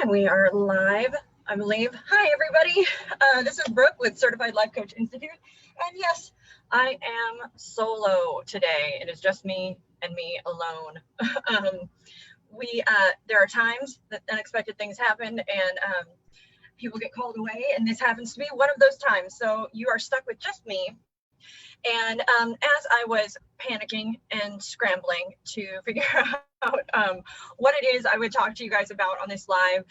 And we are live, I believe. Hi, everybody. This is Brooke with Certified Life Coach Institute. And yes, I am solo today. It is just me and me alone. There are times that unexpected things happen and people get called away, and this happens to be one of those times. So you are stuck with just me. And as I was panicking and scrambling to figure out what it is I would talk to you guys about on this live,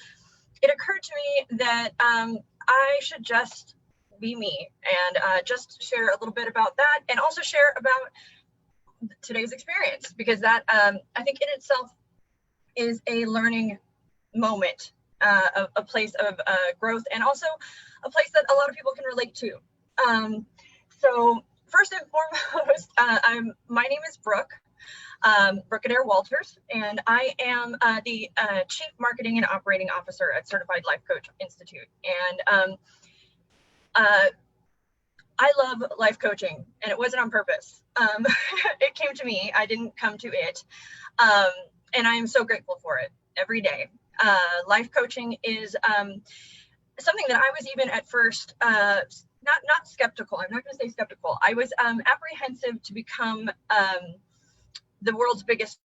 it occurred to me that I should just be me and just share a little bit about that, and also share about today's experience, because that I think in itself is a learning moment, a place of growth, and also a place that a lot of people can relate to. So first and foremost, my name is Brooke Adair Walters, and I am the Chief Marketing and Operating Officer at Certified Life Coach Institute. And I love life coaching, and it wasn't on purpose. It came to me. I didn't come to it. And I am so grateful for it every day. Life coaching is something that I was even at first not skeptical. I'm not going to say skeptical. I was apprehensive to become the world's biggest,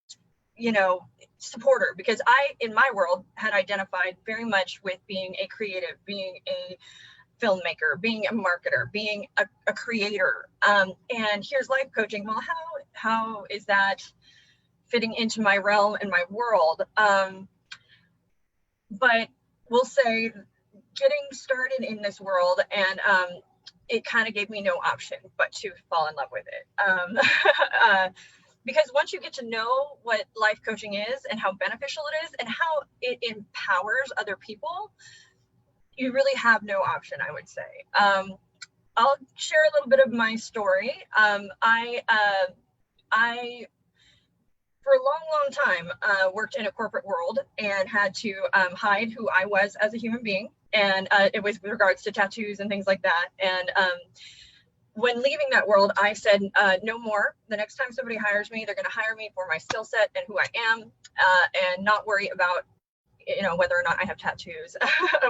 supporter, because I, in my world, had identified very much with being a creative, being a filmmaker, being a marketer, being a creator. And here's life coaching. Well, how is that fitting into my realm and my world? But we'll say getting started in this world, and it kind of gave me no option but to fall in love with it. Because once you get to know what life coaching is and how beneficial it is and how it empowers other people, you really have no option, I would say. I'll share a little bit of my story. I for a long time, worked in a corporate world and had to hide who I was as a human being. And it was with regards to tattoos and things like that. And when leaving that world, I said, no more. The next time somebody hires me, they're going to hire me for my skill set and who I am, and not worry about, whether or not I have tattoos,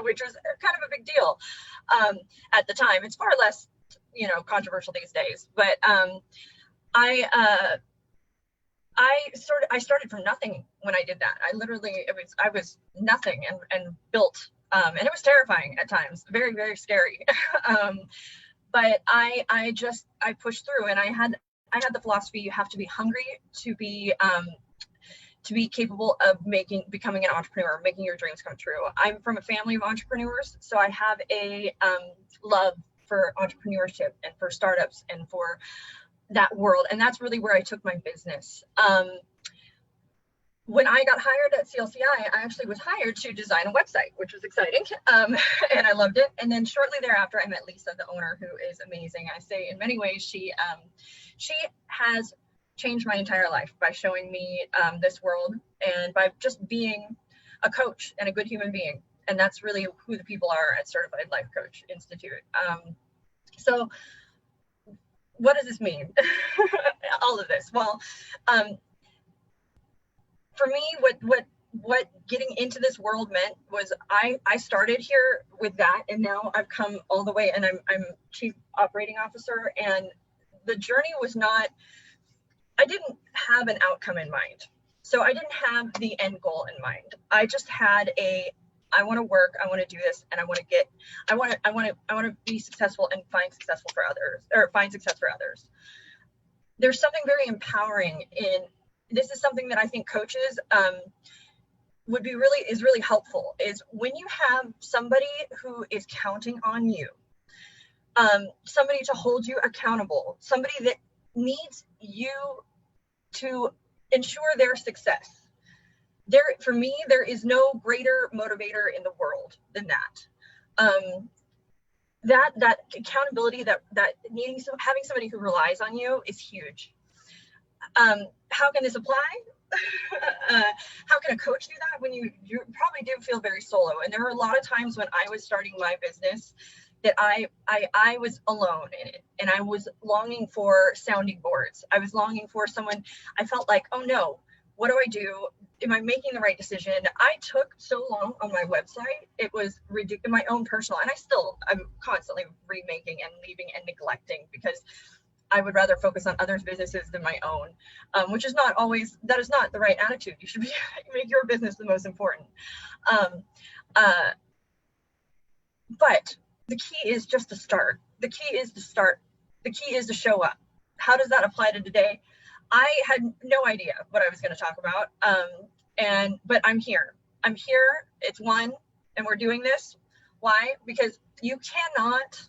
which was kind of a big deal at the time. It's far less, controversial these days. But I started from nothing when I did that. I was nothing and built, and it was terrifying at times, very, very scary. But I pushed through, and I had the philosophy: you have to be hungry to be capable of becoming an entrepreneur, making your dreams come true. I'm from a family of entrepreneurs, so I have a love for entrepreneurship and for startups and for that world. And that's really where I took my business. When I got hired at CLCI, I actually was hired to design a website, which was exciting. And I loved it. And then shortly thereafter, I met Lisa, the owner, who is amazing. I say in many ways, she has changed my entire life by showing me this world, and by just being a coach and a good human being. And that's really who the people are at Certified Life Coach Institute. So what does this mean? All of this? Well, for me, what getting into this world meant was I started here with that, and now I've come all the way, and I'm Chief Operating Officer. And the journey was not, I didn't have an outcome in mind. So I didn't have the end goal in mind. I just had I want to work, I want to do this, and I want to be successful and find success for others. There's something very empowering in this. Is something that I think coaches is really helpful, is when you have somebody who is counting on you, somebody to hold you accountable, somebody that needs you to ensure their success. For me, there is no greater motivator in the world than that. That accountability, that having somebody who relies on you is huge. How can this apply? How can a coach do that when you probably do feel very solo? And there were a lot of times when I was starting my business that I was alone in it, and I was longing for sounding boards. I was longing for someone. I felt like, oh no, what do I do? am I making the right decision? I took so long on my website. It was ridiculous, my own personal, and I'm constantly remaking and leaving and neglecting because I would rather focus on others' businesses than my own, which is not always, that is not the right attitude. You should make your business the most important. But the key is just to start. The key is to start. The key is to show up. How does that apply to today? I had no idea what I was going to talk about. But I'm here. I'm here. It's one, and we're doing this. Why? Because you cannot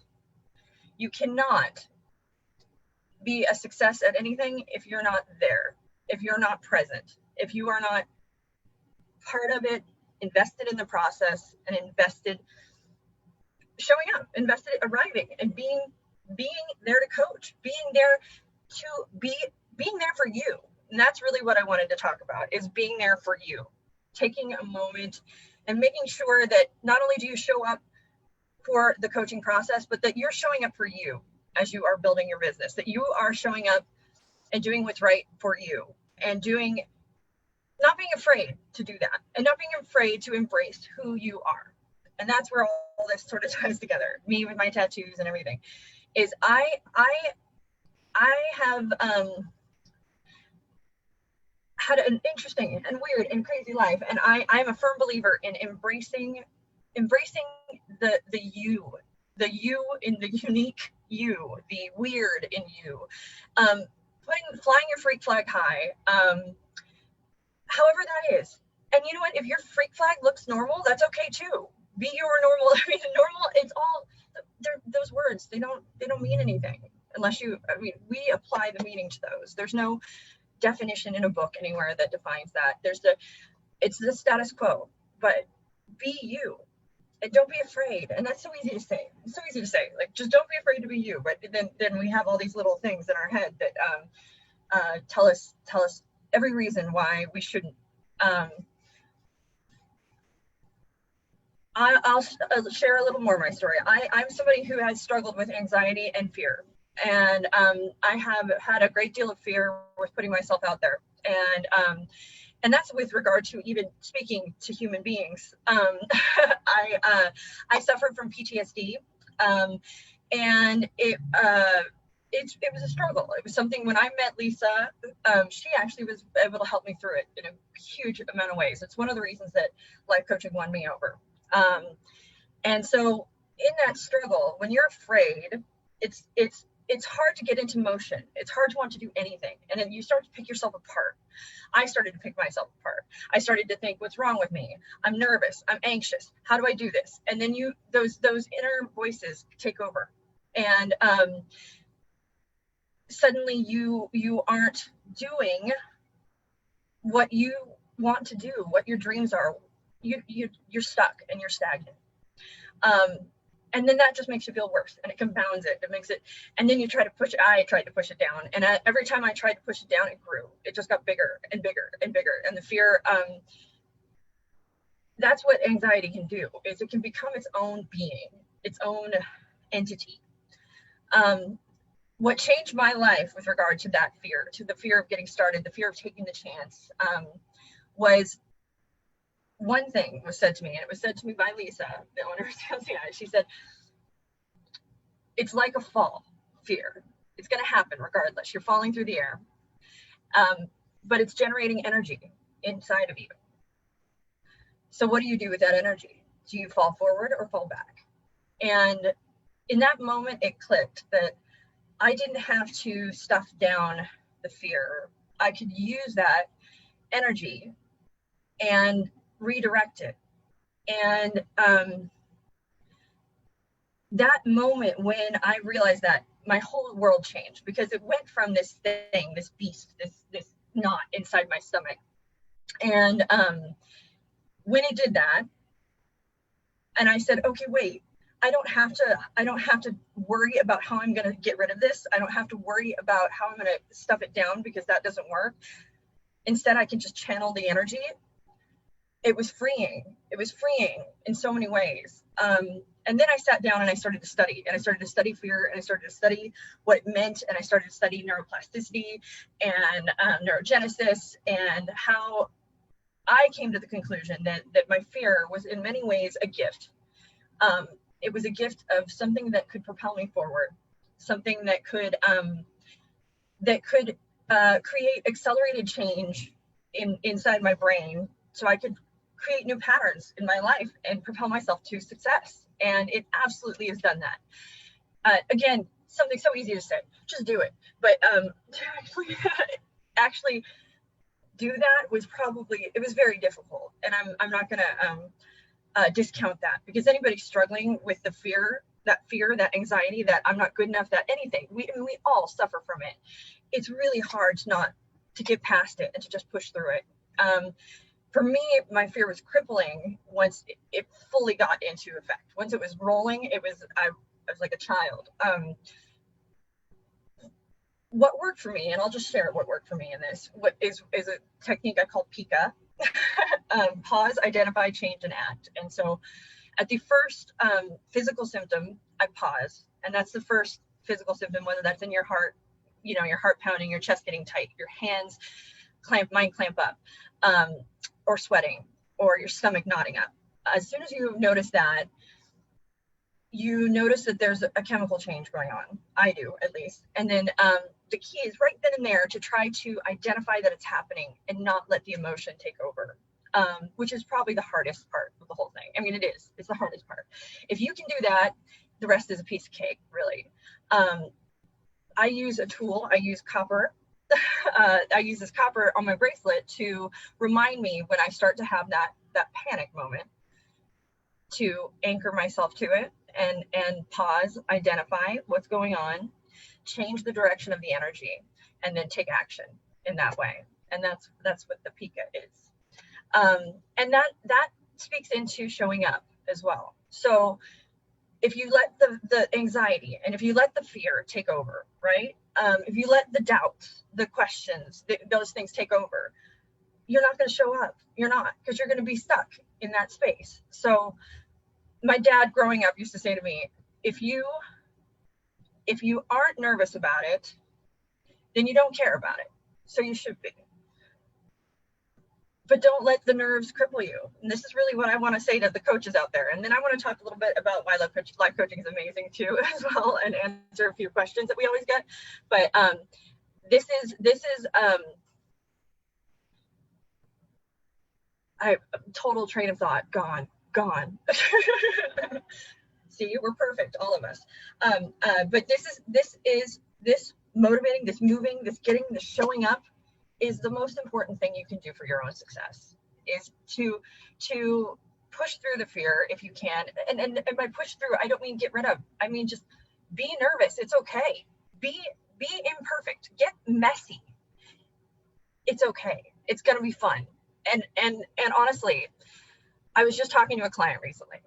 be a success at anything if you're not there, if you're not present, if you are not part of it, invested in the process, and invested showing up, invested arriving, and being there to coach, being there for you. And that's really what I wanted to talk about, is being there for you, taking a moment and making sure that not only do you show up for the coaching process, but that you're showing up for you as you are building your business, that you are showing up and doing what's right for you, and not being afraid to do that, and not being afraid to embrace who you are. And that's where all this sort of ties together. Me with my tattoos and everything is I have had an interesting and weird and crazy life, and I'm a firm believer in embracing the you in the unique you, the weird in you, flying your freak flag high, however that is. And you know what, if your freak flag looks normal, that's okay too. Be your normal. I mean, normal, it's all, those words, they don't mean anything unless we apply the meaning to those. There's no definition in a book anywhere that defines that. It's the status quo, but be you. And don't be afraid. And that's so easy to say. It's so easy to say, like, just don't be afraid to be you. But then we have all these little things in our head that tell us every reason why we shouldn't. I'll share a little more of my story. I'm somebody who has struggled with anxiety and fear. And I have had a great deal of fear with putting myself out there. And that's with regard to even speaking to human beings. I suffered from PTSD, and it was a struggle. It was something, when I met Lisa, she actually was able to help me through it in a huge amount of ways. It's one of the reasons that life coaching won me over. And so in that struggle, when you're afraid, it's hard to get into motion. It's hard to want to do anything. And then you start to pick yourself apart. I started to pick myself apart. I started to think, what's wrong with me? I'm nervous. I'm anxious. How do I do this? And then those inner voices take over. And suddenly you aren't doing what you want to do, what your dreams are. You're stuck and you're stagnant. And then that just makes you feel worse, and it compounds it. It makes it, and then you try to push it. I tried to push it down, and every time I tried to push it down, it grew. It just got bigger and bigger and bigger. And the fear, that's what anxiety can do, is it can become its own being, its own entity. What changed my life with regard to that fear, to the fear of getting started, the fear of taking the chance, was one thing was said to me, and it was said to me by Lisa, the owner of CLCI. She said, it's like a fall, fear. It's going to happen regardless. You're falling through the air, but it's generating energy inside of you. So what do you do with that energy? Do you fall forward or fall back? And in that moment, it clicked that I didn't have to stuff down the fear. I could use that energy and redirect it. And that moment when I realized that, my whole world changed, because it went from this thing, this beast, this knot inside my stomach. And when it did that, and I said, okay, wait, I don't have to worry about how I'm going to get rid of this. I don't have to worry about how I'm going to stuff it down, because that doesn't work. Instead, I can just channel the energy. It was freeing. It was freeing in so many ways. And then I sat down and I started to study, fear, and I started to study what it meant. And I started to study neuroplasticity and neurogenesis, and how I came to the conclusion that my fear was in many ways a gift. It was a gift of something that could propel me forward, something that could create accelerated change inside my brain, so I could create new patterns in my life and propel myself to success. And it absolutely has done that. Again, something so easy to say, just do it. But to actually do that was it was very difficult. And I'm not going to discount that, because anybody struggling with the fear, that anxiety, that I'm not good enough, that anything, we all suffer from it. It's really hard to get past it and to just push through it. For me, my fear was crippling once it fully got into effect. Once it was rolling, I was like a child. What worked for me, and I'll just share what worked for me in this, what is a technique I call PICA. Pause, identify, change, and act. And so at the first physical symptom, I pause. And that's the first physical symptom, whether that's in your heart, your heart pounding, your chest getting tight, your hands clamp up, or sweating, or your stomach knotting up. As soon as you notice that, you notice that there's a chemical change going on. I do, at least. And then the key is right then and there to try to identify that it's happening and not let the emotion take over, which is probably the hardest part of the whole thing. I mean, it's the hardest part. If you can do that, the rest is a piece of cake, really. I use a tool. I use copper. I use this copper on my bracelet to remind me when I start to have that panic moment, to anchor myself to it and pause, identify what's going on, change the direction of the energy, and then take action in that way. And that's what the PICA is. And that speaks into showing up as well. So if you let the anxiety and if you let the fear take over, right? If you let the doubts, the questions, those things take over, you're not going to show up. You're not, because you're going to be stuck in that space. So my dad growing up used to say to me, if you aren't nervous about it, then you don't care about it. So you should be. But don't let the nerves cripple you. And this is really what I want to say to the coaches out there. And then I want to talk a little bit about why life coaching is amazing too, as well, and answer a few questions that we always get. But this is total train of thought gone. See, we're perfect, all of us. But this motivating, this moving, this getting, this showing up is the most important thing you can do for your own success, is to push through the fear if you can. And by push through, I don't mean get rid of, I mean just be nervous. It's okay. Be imperfect. Get messy. It's okay. It's gonna be fun. And honestly, I was just talking to a client recently.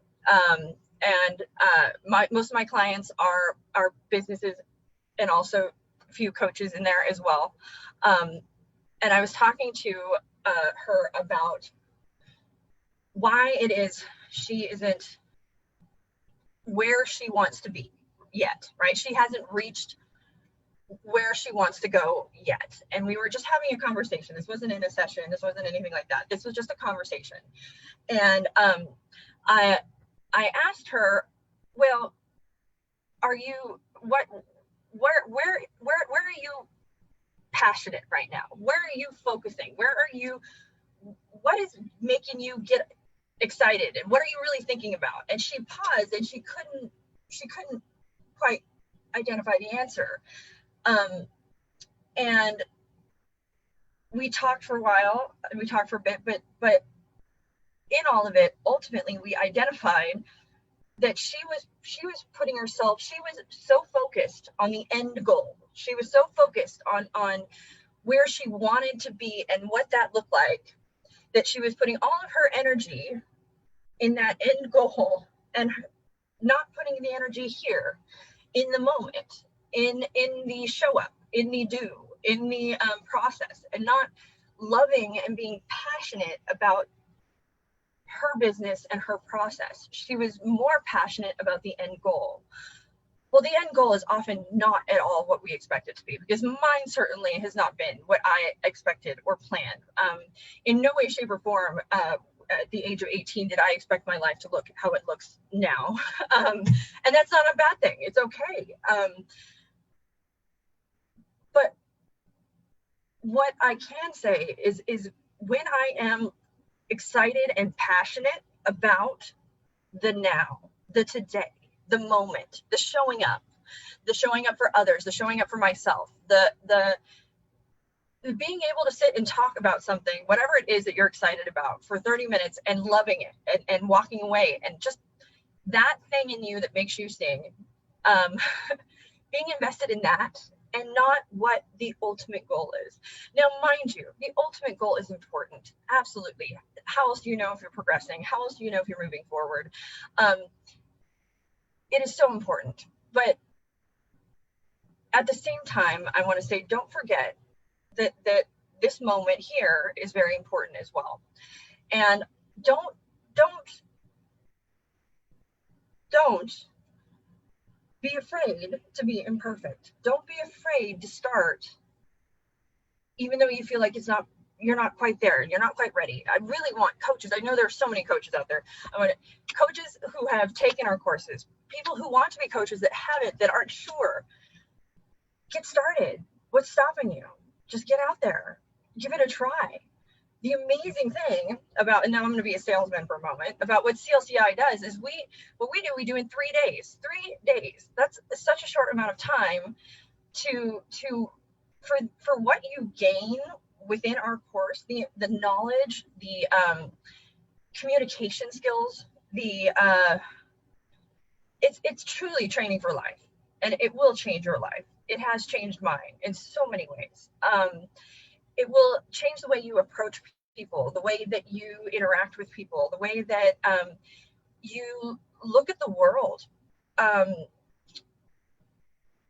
Most of my clients are businesses, and also a few coaches in there as well. And I was talking to her about why it is she isn't where she wants to be yet, right? She hasn't reached where she wants to go yet. And we were just having a conversation. This wasn't in a session. This wasn't anything like that. This was just a conversation. And I asked her, well, where are you passionate right now? Where are you focusing? What is making you get excited? And what are you really thinking about? And she paused and she couldn't quite identify the answer. And we talked for a while, we talked for a bit, but in all of it, ultimately we identified that she was putting herself, she was so focused on the end goal. She was so focused on where she wanted to be and what that looked like, that she was putting all of her energy in that end goal and not putting the energy here in the moment, in the show up, in the do, in the process, and not loving and being passionate about her business and her process. She was more passionate about the end goal. Well, the end goal is often not at all what we expect it to be, because mine certainly has not been what I expected or planned. In no way, shape, or form, at the age of 18, did I expect my life to look how it looks now. And that's not a bad thing. It's okay. But what I can say is when I am excited and passionate about the now, the today, the moment, the showing up for others, the showing up for myself, the being able to sit and talk about something, whatever it is that you're excited about, for 30 minutes and loving it, and walking away, and just that thing in you that makes you sing, being invested in that, and not what the ultimate goal is. Now, mind you, the ultimate goal is important. Absolutely. How else do you know if you're progressing? How else do you know if you're moving forward? It is so important. But at the same time, I want to say, don't forget that this moment here is very important as well. And don't be afraid to be imperfect. Don't be afraid to start, even though you feel like you're not quite there, you're not quite ready. I really want coaches. I know there's so many coaches out there. I want coaches who have taken our courses, people who want to be coaches that haven't, that aren't sure. Get started. What's stopping you? Just get out there. Give it a try. The amazing thing about, and now I'm going to be a salesman for a moment, about what CLCI does is we do in 3 days. 3 days. That's such a short amount of time for what you gain within our course, the knowledge, the communication skills, it's truly training for life, and it will change your life. It has changed mine in so many ways. It will change the way you approach people, the way that you interact with people, the way that you look at the world.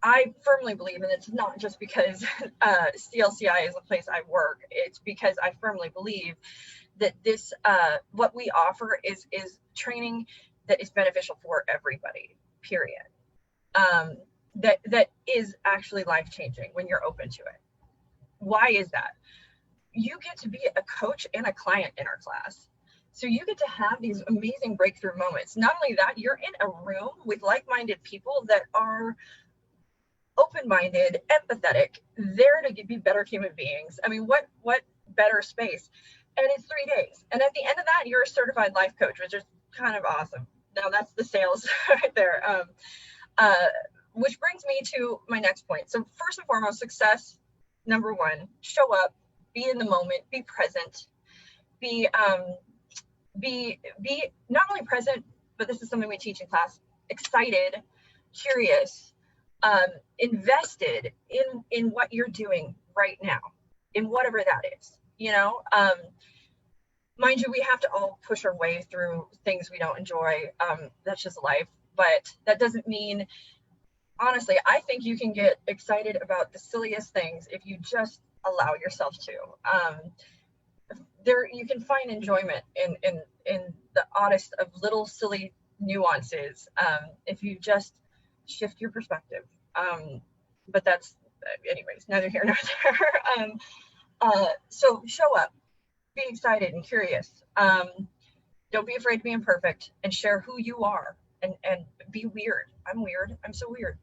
I firmly believe, and it's not just because CLCI is a place I work, it's because I firmly believe that this, what we offer is training that is beneficial for everybody, period. That is actually life-changing when you're open to it. Why is that? You get to be a coach and a client in our class. So you get to have these amazing breakthrough moments. Not only that, you're in a room with like-minded people that are open-minded, empathetic, there to be better human beings. I mean, what better space? And it's 3 days. And at the end of that, you're a certified life coach, which is kind of awesome. Now that's the sales right there. Which brings me to my next point. So first and foremost, success, number one, show up, be in the moment, be present, be not only present, but this is something we teach in class, excited, curious, invested in what you're doing right now, in whatever that is, you know. Mind you, we have to all push our way through things we don't enjoy. That's just life. But that doesn't mean, honestly, I think you can get excited about the silliest things if you just allow yourself to. There, you can find enjoyment in the oddest of little silly nuances if you just shift your perspective. But that's, anyways, neither here nor there. So show up, be excited and curious. Don't be afraid to be imperfect, and share who you are, and be weird. I'm weird. I'm so weird.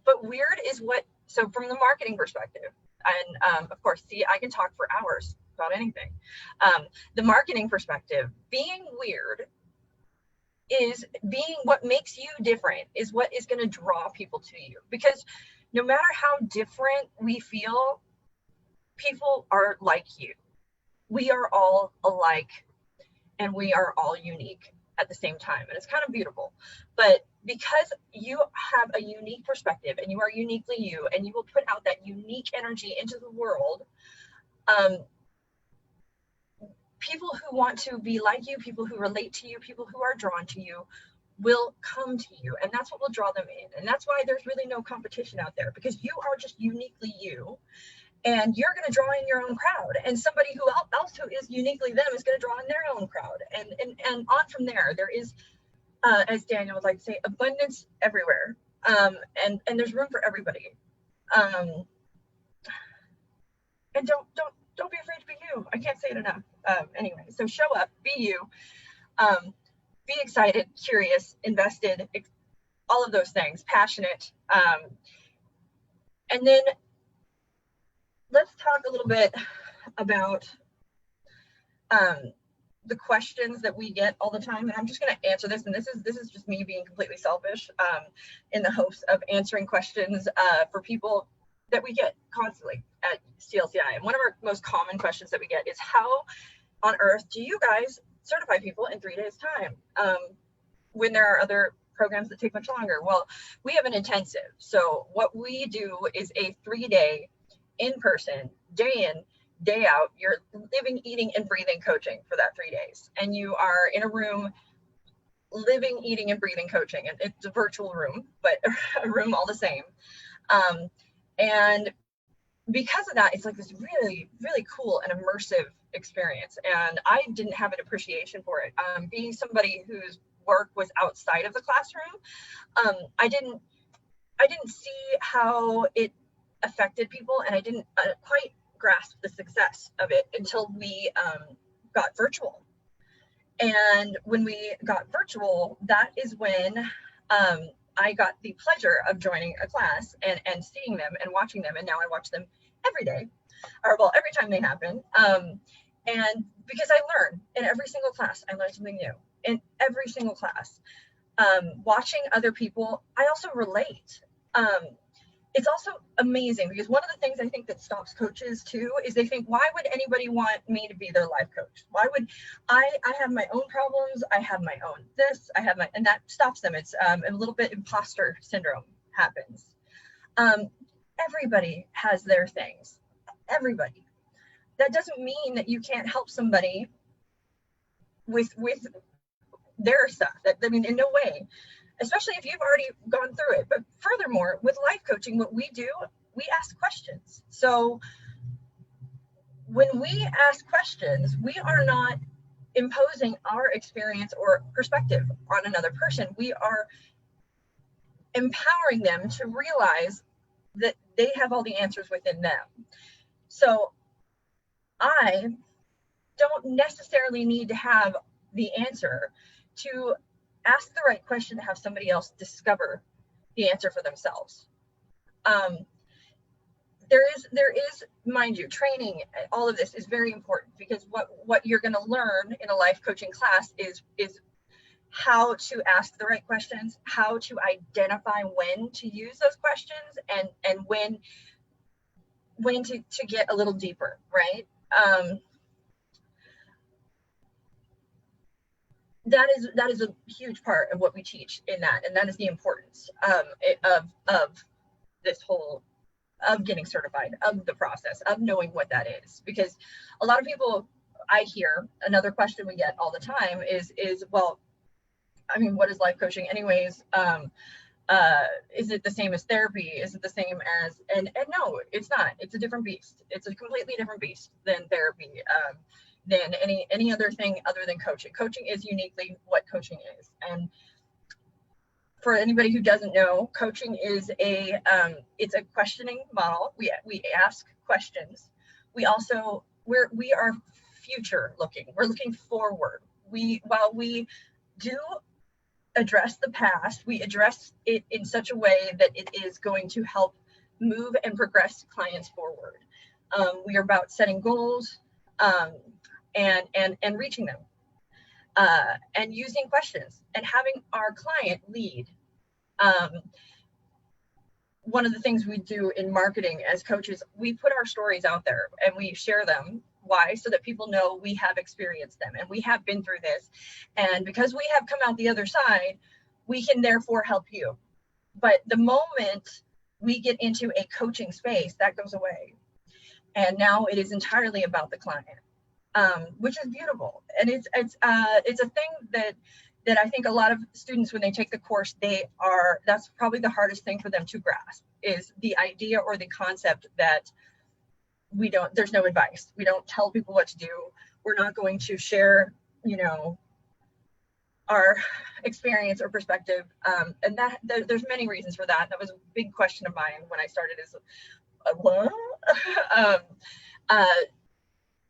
But weird is what, so from the marketing perspective, and of course, see, I can talk for hours about anything. The marketing perspective, being weird is being what makes you different, is what is going to draw people to you. Because no matter how different we feel, people are like you. We are all alike, and we are all unique at the same time. And it's kind of beautiful. But because you have a unique perspective, and you are uniquely you, and you will put out that unique energy into the world, people who want to be like you, people who relate to you, people who are drawn to you will come to you, and that's what will draw them in. And that's why there's really no competition out there, because you are just uniquely you, and you're going to draw in your own crowd, and somebody who else who is uniquely them is going to draw in their own crowd, and on from there. There is as Daniel would like to say, abundance everywhere. And there's room for everybody. And don't be afraid to be you. I can't say it enough. Anyway, so show up, be you, be excited, curious, invested, all of those things, passionate. And then let's talk a little bit about the questions that we get all the time. And I'm just going to answer this. And this is just me being completely selfish in the hopes of answering questions for people that we get constantly at CLCI. And one of our most common questions that we get is, how on earth do you guys certify people in 3 days time when there are other programs that take much longer? Well, we have an intensive. So what we do is a 3-day in-person, day in, day out. You're living, eating, and breathing coaching for that 3 days. And you are in a room living, eating, and breathing coaching. And it's a virtual room, but a room all the same. And because of that, it's like this really, really cool and immersive experience. And I didn't have an appreciation for it. Being somebody whose work was outside of the classroom, I didn't see how it affected people, and I didn't quite grasp the success of it until we got virtual. And when we got virtual, that is when I got the pleasure of joining a class and seeing them and watching them. And now I watch them every day, or well, every time they happen. And because I learn in every single class, I learn something new in every single class. Watching other people, I also relate. It's also amazing because one of the things I think that stops coaches too is they think, why would anybody want me to be their life coach? Why would I have my own problems? I have my own this, I have my, and that stops them. It's a little bit imposter syndrome happens. Everybody has their things, everybody. That doesn't mean that you can't help somebody with their stuff. I mean, in no way. Especially if you've already gone through it. But furthermore, with life coaching, what we do, we ask questions. So when we ask questions, we are not imposing our experience or perspective on another person. We are empowering them to realize that they have all the answers within them. So I don't necessarily need to have the answer to ask the right question to have somebody else discover the answer for themselves. There is, mind you, training, all of this is very important because what you're going to learn in a life coaching class is how to ask the right questions, how to identify when to use those questions, and when to get a little deeper, right? That is a huge part of what we teach in that, and that is the importance of this whole, of getting certified, of the process, of knowing what that is. Because a lot of people, I hear another question we get all the time is well, I mean, what is life coaching anyways? Is it the same as therapy? Is it the same as, and no, it's not. It's a different beast. It's a completely different beast than therapy. Than any other thing other than coaching. Coaching is uniquely what coaching is. And for anybody who doesn't know, coaching is it's a questioning model. We ask questions. We also, we are future looking. We're looking forward. While we do address the past, we address it in such a way that it is going to help move and progress clients forward. We are about setting goals, and reaching them, and using questions and having our client lead. One of the things we do in marketing as coaches, we put our stories out there and we share them. Why? So that people know we have experienced them and we have been through this. And because we have come out the other side, we can therefore help you. But the moment we get into a coaching space, that goes away. And now it is entirely about the client. Which is beautiful, and it's a thing that I think a lot of students, when they take the course, that's probably the hardest thing for them to grasp, is the idea or the concept that there's no advice. We don't tell people what to do. We're not going to share, our experience or perspective. And there's many reasons for that. That was a big question of mine when I started, is what? um, uh,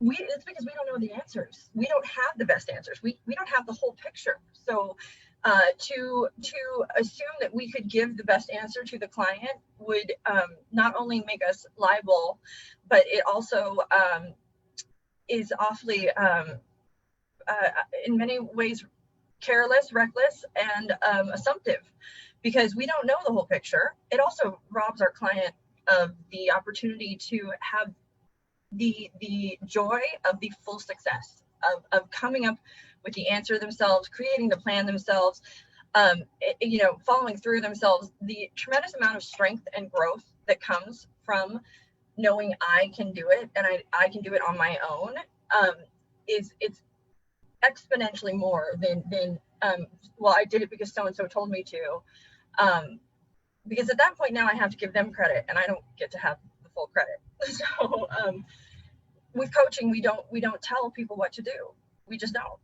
it's because we don't know the answers. We don't have the best answers. We don't have the whole picture. So to assume that we could give the best answer to the client would not only make us liable, but it also is awfully in many ways careless, reckless, and assumptive, because we don't know the whole picture. It also robs our client of the opportunity to have the joy of the full success of coming up with the answer themselves, creating the plan themselves, following through themselves. The tremendous amount of strength and growth that comes from knowing I can do it, and I can do it on my own, it's exponentially more than well, I did it because so-and-so told me to, because at that point now I have to give them credit, and I don't get to have the full credit. So with coaching, we don't tell people what to do. We just don't.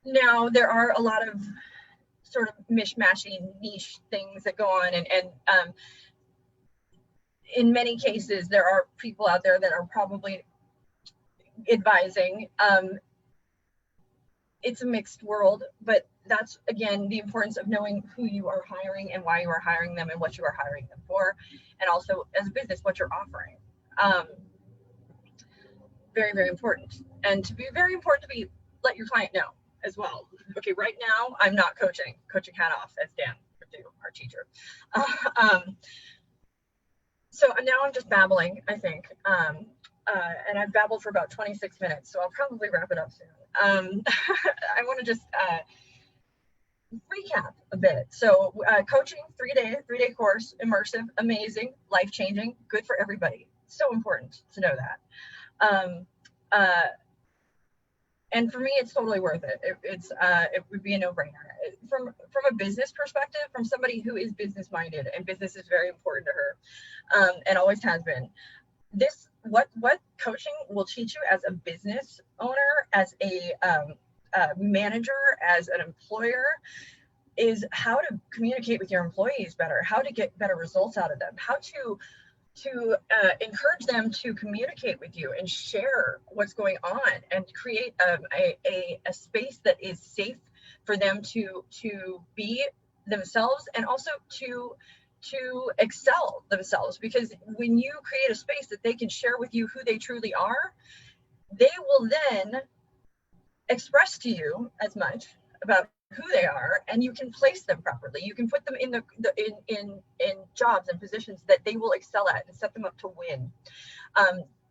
Now there are a lot of sort of mishmashy niche things that go on, and in many cases there are people out there that are probably advising. It's a mixed world, but that's, again, the importance of knowing who you are hiring and why you are hiring them and what you are hiring them for, and also as a business what you're offering. Very, very important. And to be very important to let your client know as well. Okay, right now I'm not coaching hat off, as Dan would do, our teacher. So now I'm just babbling, I think. And I've babbled for about 26 minutes, so I'll probably wrap it up soon. I want to just recap a bit. So coaching, three-day course, immersive, amazing, life-changing, good for everybody. So important to know that. And for me, it's totally worth it. It would be a no-brainer. From a business perspective, from somebody who is business-minded, and business is very important to her, and always has been. What coaching will teach you as a business owner, as a manager, as an employer, is how to communicate with your employees better, how to get better results out of them, how to encourage them to communicate with you and share what's going on, and create a space that is safe for them to be themselves, and also to excel themselves. Because when you create a space that they can share with you who they truly are, they will then express to you as much about who they are, and you can place them properly. You can put them in in jobs and positions that they will excel at and set them up to win.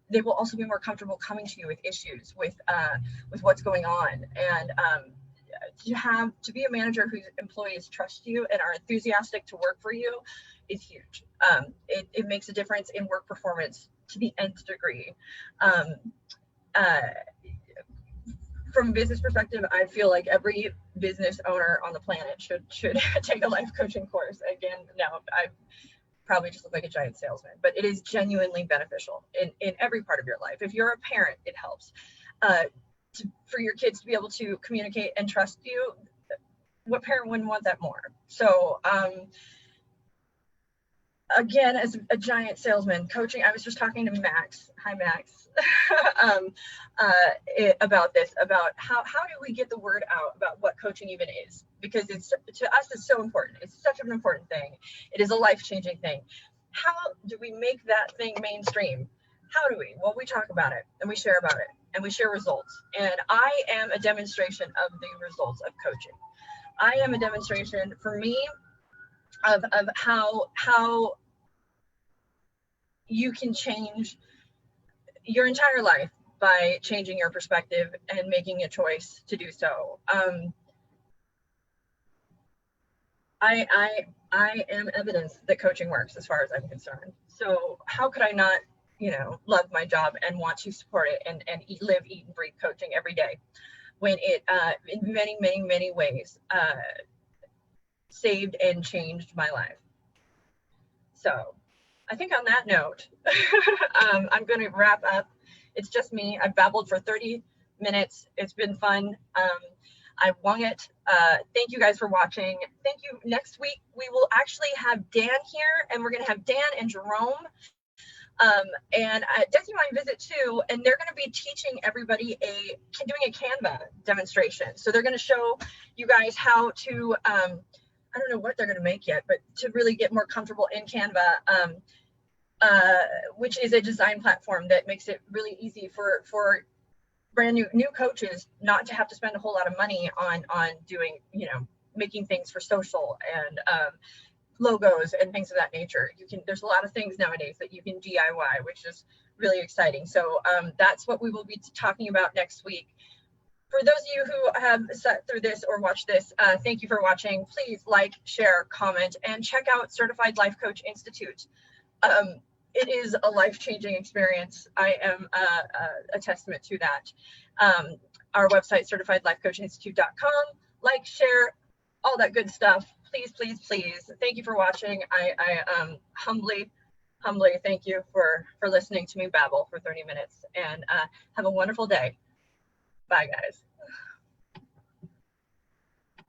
They will also be more comfortable coming to you with issues, with what's going on, and to be a manager whose employees trust you and are enthusiastic to work for you is huge. It makes a difference in work performance to the nth degree. From a business perspective, I feel like every business owner on the planet should take a life coaching course. Again, now I probably just look like a giant salesman, but it is genuinely beneficial in every part of your life. If you're a parent, it helps. For your kids to be able to communicate and trust you, what parent wouldn't want that more? So again, as a giant salesman, coaching, I was just talking to Max, hi Max, about this, about how do we get the word out about what coaching even is, because to us it's so important. It's such an important thing. It is a life-changing thing. How do we make that thing mainstream? How do we? Well, we talk about it, and we share about it, and we share results. And I am a demonstration of the results of coaching. I am a demonstration, for me, of how you can change your entire life by changing your perspective and making a choice to do so. I am evidence that coaching works, as far as I'm concerned. So how could I not, love my job and want to support it and live, eat, and breathe coaching every day, when it, in many, many, many ways, saved and changed my life. So I think on that note, I'm going to wrap up. It's just me. I've babbled for 30 minutes. It's been fun. I wung it. Thank you guys for watching. Thank you. Next week, we will actually have Dan here, and we're going to have Dan and Jerome. And Desi might visit too, and they're going to be teaching everybody doing a Canva demonstration. So they're going to show you guys how to, I don't know what they're going to make yet, but to really get more comfortable in Canva, which is a design platform that makes it really easy for brand new coaches not to have to spend a whole lot of money on doing, making things for social and logos and things of that nature. There's a lot of things nowadays that you can DIY, which is really exciting. So that's what we will be talking about next week. For those of you who have sat through this or watched this, thank you for watching. Please like, share, comment, and check out Certified Life Coach Institute. It is a life-changing experience. I am a testament to that. Our website, certifiedlifecoachinstitute.com. Like, share, all that good stuff. Please, please, please. Thank you for watching. I humbly thank you for listening to me babble for 30 minutes. And have a wonderful day. Bye, guys.